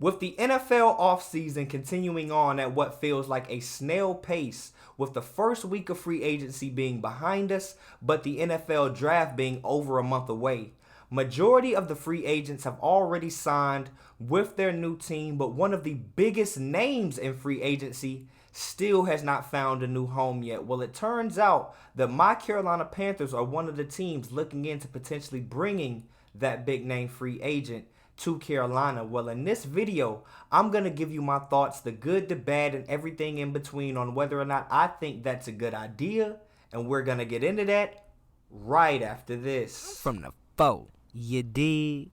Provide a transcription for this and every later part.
With the NFL offseason continuing on at what feels like a snail pace, with the first week of free agency being behind us, but the NFL draft being over a month away, majority of the free agents have already signed with their new team, but one of the biggest names in free agency still has not found a new home yet. Well, it turns out that my Carolina Panthers are one of the teams looking into potentially bringing that big name free agent to Carolina. Well, in this video, I'm going to give you my thoughts, the good, the bad, and everything in between on whether or not I think that's a good idea. And we're going to get into that right after this. From the foe, you dig?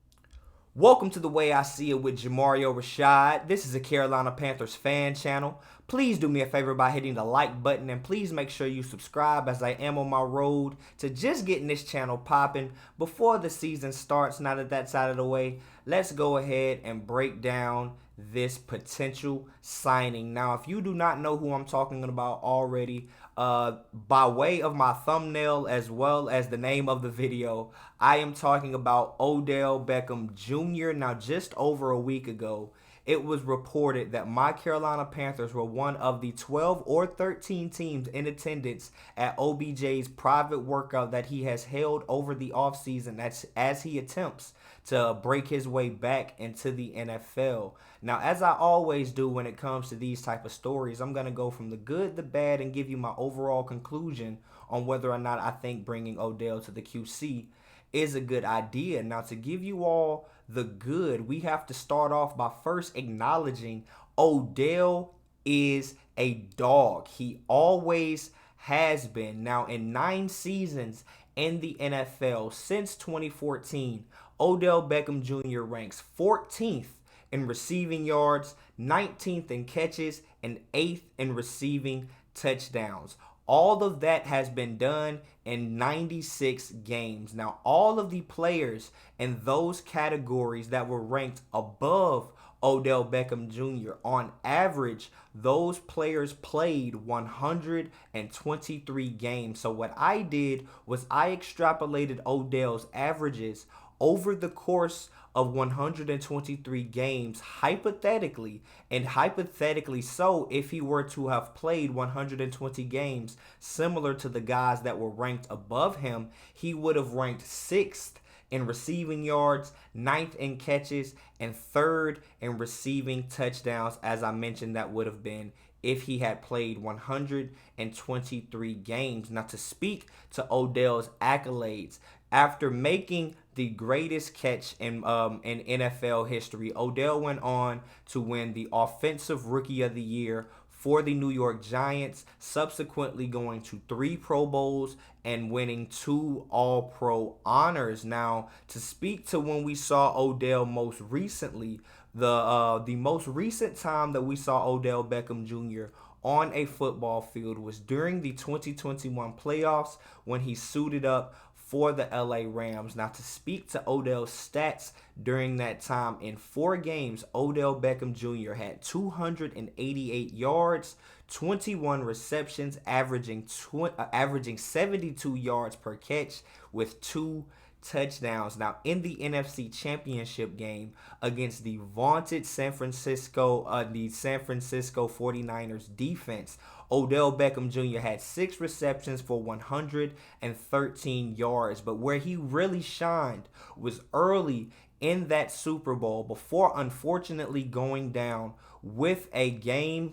Welcome to The Way I See It with Jamario Rashad. This is a Carolina Panthers fan channel. Please do me a favor by hitting the like button, and please make sure you subscribe, as I am on my road to just getting this channel popping before the season starts. Now that that's out of the way, let's go ahead and break down this potential signing. Now, if you do not know who I'm talking about already, by way of my thumbnail as well as the name of the video, I am talking about Odell Beckham Jr. Now, just over a week ago, it was reported that my Carolina Panthers were one of the 12 or 13 teams in attendance at OBJ's private workout that he has held over the offseason as he attempts to break his way back into the NFL. Now, as I always do when it comes to these type of stories, I'm going to go from the good, the bad, and give you my overall conclusion on whether or not I think bringing Odell to the QC is a good idea. Now, to give you all the good, we have to start off by first acknowledging Odell is a dog. He always has been. Now, in 9 seasons in the NFL since 2014, Odell Beckham Jr. ranks 14th in receiving yards, 19th in catches, and 8th in receiving touchdowns. All of that has been done in 96 games. Now, all of the players in those categories that were ranked above Odell Beckham Jr., on average, those players played 123 games. So what I did was I extrapolated Odell's averages over the course of 123 games, hypothetically so, if he were to have played 120 games similar to the guys that were ranked above him, he would have ranked 6th in receiving yards, 9th in catches, and 3rd in receiving touchdowns. As I mentioned, that would have been if he had played 123 games. Now, to speak to Odell's accolades, after making the greatest catch in NFL history, Odell went on to win the Offensive Rookie of the Year for the New York Giants, subsequently going to 3 Pro Bowls and winning 2 All-Pro honors. Now, to speak to when we saw Odell most recently, the most recent time that we saw Odell Beckham Jr. on a football field was during the 2021 playoffs when he suited up for the LA Rams. Now, to speak to Odell's stats during that time, in 4 games, Odell Beckham Jr. had 288 yards, 21 receptions, averaging 72 yards per catch with 2 touchdowns. Now, in the NFC Championship game against the vaunted San Francisco 49ers defense, Odell Beckham Jr. had 6 receptions for 113 yards. But where he really shined was early in that Super Bowl before unfortunately going down with a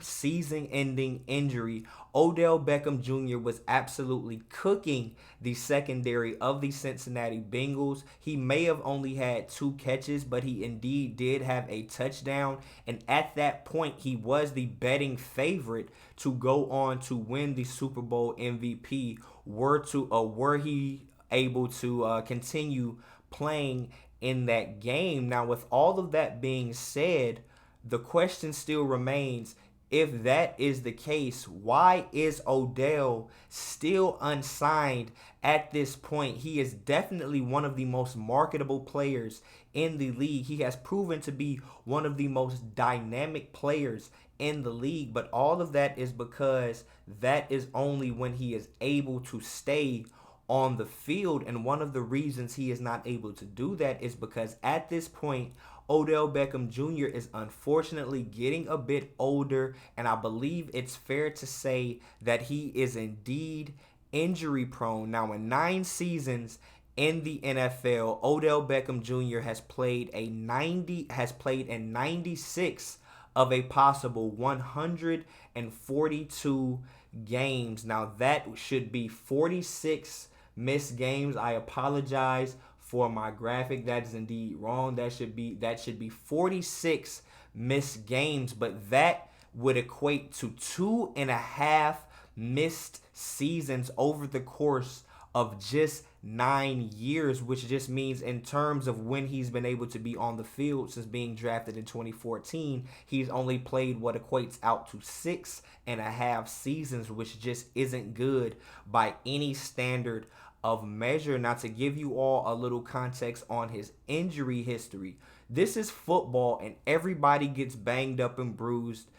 season-ending injury. Odell Beckham Jr. was absolutely cooking the secondary of the Cincinnati Bengals. He may have only had 2 catches, but he indeed did have a touchdown. And at that point, he was the betting favorite to go on to win the Super Bowl MVP were he able to continue playing in that game. Now, with all of that being said, the question still remains, if that is the case, why is Odell still unsigned at this point? He is definitely one of the most marketable players in the league. He has proven to be one of the most dynamic players in the league, but all of that is because that is only when he is able to stay on the field. And one of the reasons he is not able to do that is because at this point, Odell Beckham Jr. is unfortunately getting a bit older, and I believe it's fair to say that he is indeed injury prone. Now, in 9 seasons in the NFL, Odell Beckham Jr. has played in 96 of a possible 142 games. Now that should be 46 missed games. I apologize for my graphic. That is indeed wrong. That should be 46 missed games, but that would equate to 2.5 missed seasons over the course of just 9 years, which just means in terms of when he's been able to be on the field since being drafted in 2014, he's only played what equates out to 6.5 seasons, which just isn't good by any standard of measure. Now, to give you all a little context on his injury history, this is football and everybody gets banged up and bruised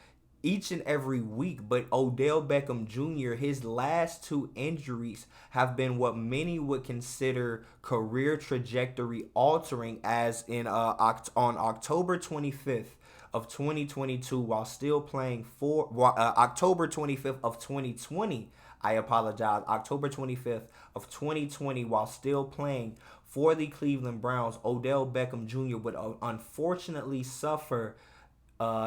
each and every week, but Odell Beckham Jr., his last 2 injuries have been what many would consider career trajectory altering, as in on October 25th of 2022 while still playing for October 25th of 2020. I apologize. October 25th of 2020 while still playing for the Cleveland Browns, Odell Beckham Jr. would unfortunately suffer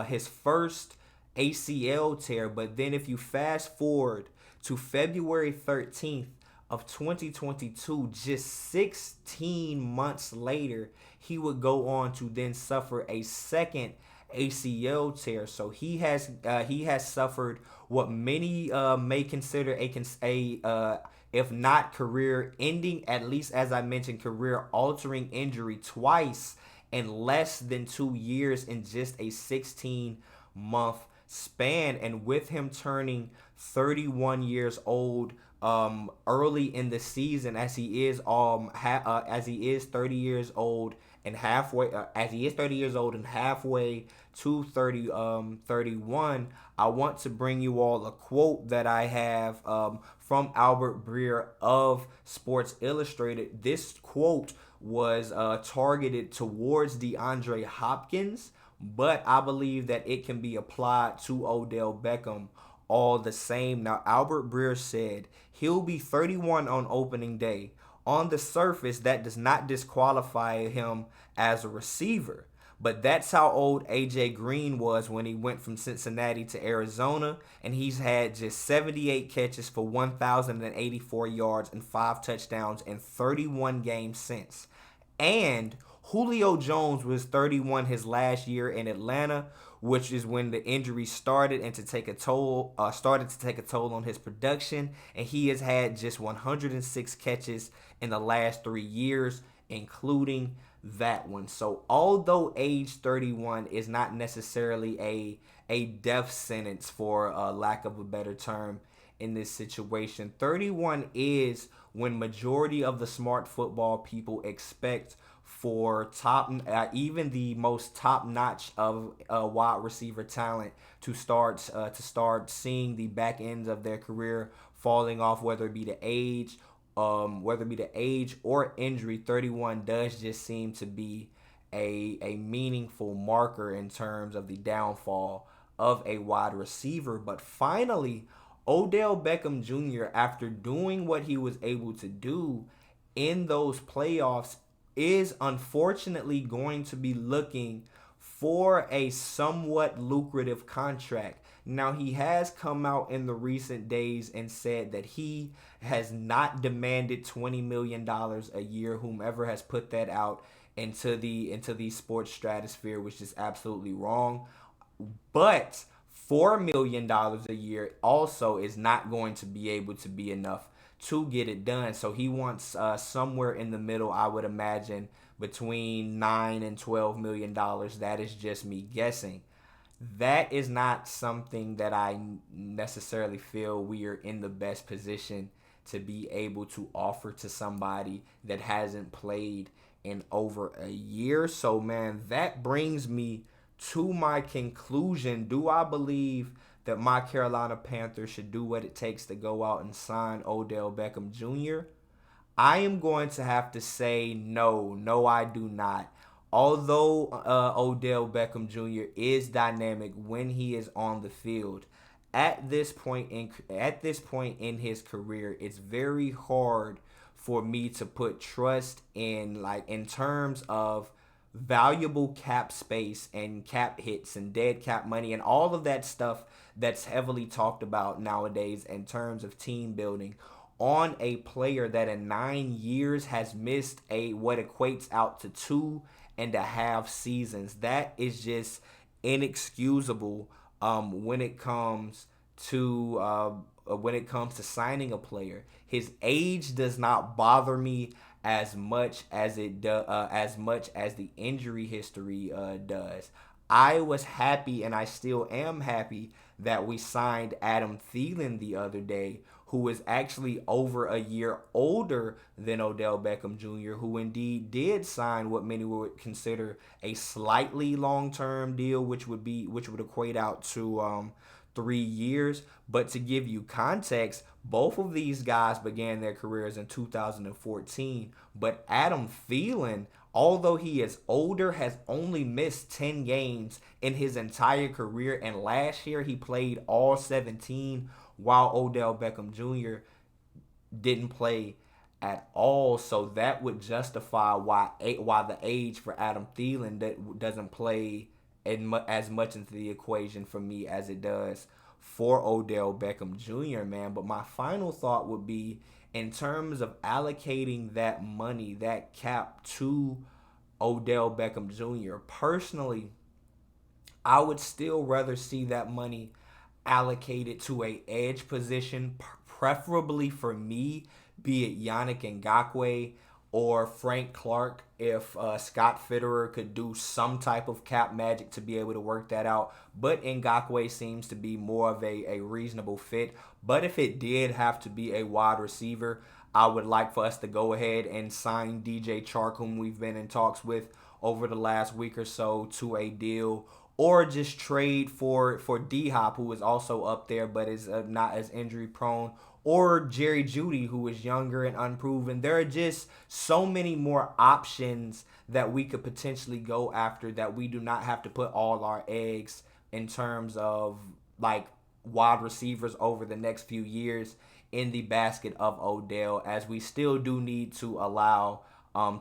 his first ACL tear. But then if you fast forward to February 13th of 2022, just 16 months later, he would go on to then suffer a second ACL tear. So he has suffered what many may consider a if not career ending, at least as I mentioned, career altering injury twice in less than 2 years in just a 16-month span. And with him turning 31 years old early in the season, as he is 30 years old and halfway to 31, I want to bring you all a quote that I have from Albert Breer of Sports Illustrated. This quote was targeted towards DeAndre Hopkins, but I believe that it can be applied to Odell Beckham all the same. Now, Albert Breer said, he'll be 31 on opening day. On the surface, that does not disqualify him as a receiver. But that's how old A.J. Green was when he went from Cincinnati to Arizona, and he's had just 78 catches for 1,084 yards and 5 touchdowns in 31 games since. And Julio Jones was 31 his last year in Atlanta, which is when the injury started to take a toll on his production, and he has had just 106 catches in the last 3 years, including that one. So although age 31 is not necessarily a death sentence, for lack of a better term, in this situation, 31 is when majority of the smart football people expect for even the most top-notch of wide receiver talent to start seeing the back ends of their career falling off, whether it be the age or injury. 31 does just seem to be a meaningful marker in terms of the downfall of a wide receiver. But finally, Odell Beckham Jr., after doing what he was able to do in those playoffs, is unfortunately going to be looking for a somewhat lucrative contract. Now, he has come out in the recent days and said that he has not demanded $20 million a year, whomever has put that out into the sports stratosphere, which is absolutely wrong. But $4 million a year also is not going to be able to be enough to get it done. So he wants somewhere in the middle, I would imagine, between $9 and $12 million. That is just me guessing. That is not something that I necessarily feel we are in the best position to be able to offer to somebody that hasn't played in over a year. So, man, that brings me to my conclusion. Do I believe that my Carolina Panthers should do what it takes to go out and sign Odell Beckham Jr.? I am going to have to say no, I do not. Although Odell Beckham Jr. is dynamic when he is on the field, at this point in his career, it's very hard for me to put trust in, like, in terms of valuable cap space and cap hits and dead cap money and all of that stuff that's heavily talked about nowadays in terms of team building, on a player that in 9 years has missed a what equates out to 2.5 seasons. That is just inexcusable when it comes to signing a player. His age does not bother me as much as the injury history does. I was happy, and I still am happy, that we signed Adam Thielen the other day, who is actually over a year older than Odell Beckham Jr., who indeed did sign what many would consider a slightly long-term deal, which would equate out to 3 years. But to give you context, both of these guys began their careers in 2014. But Adam Thielen, although he is older, has only missed 10 games in his entire career. And last year he played all 17, while Odell Beckham Jr. didn't play at all. So that would justify why the age for Adam Thielen that doesn't play as much into the equation for me as it does for Odell Beckham Jr., man. But my final thought would be, in terms of allocating that money, that cap, to Odell Beckham Jr., personally, I would still rather see that money allocated to a edge position, preferably for me, be it Yannick Ngakoue or Frank Clark, if Scott Fitterer could do some type of cap magic to be able to work that out. But Ngakoue seems to be more of a reasonable fit. But if it did have to be a wide receiver, I would like for us to go ahead and sign DJ Chark, whom we've been in talks with over the last week or so, to a deal, or just trade for D-Hop, who is also up there but is not as injury prone, or Jerry Jeudy, who is younger and unproven. There are just so many more options that we could potentially go after, that we do not have to put all our eggs in terms of, like, wide receivers over the next few years in the basket of Odell, as we still do need to allow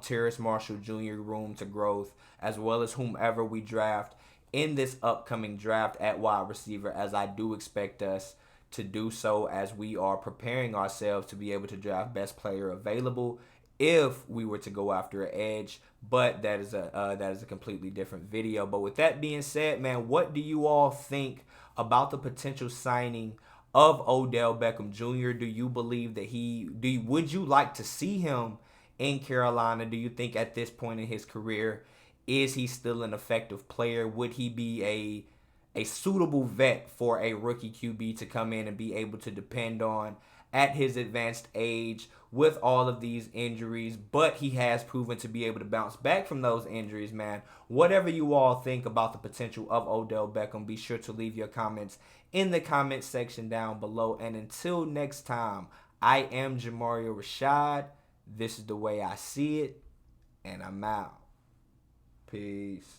Terrace Marshall Jr. room to growth, as well as whomever we draft in this upcoming draft at wide receiver, as I do expect us to do so, as we are preparing ourselves to be able to draft best player available if we were to go after an edge. But that is a completely different video. But with that being said, man, what do you all think about the potential signing of Odell Beckham Jr.? Do you believe that would you like to see him in Carolina? Do you think at this point in his career, is he still an effective player? Would he be a suitable vet for a rookie QB to come in and be able to depend on at his advanced age with all of these injuries? But he has proven to be able to bounce back from those injuries, man. Whatever you all think about the potential of Odell Beckham, be sure to leave your comments in the comment section down below. And until next time, I am Jamario Rashad. This is the way I see it, and I'm out. Peace.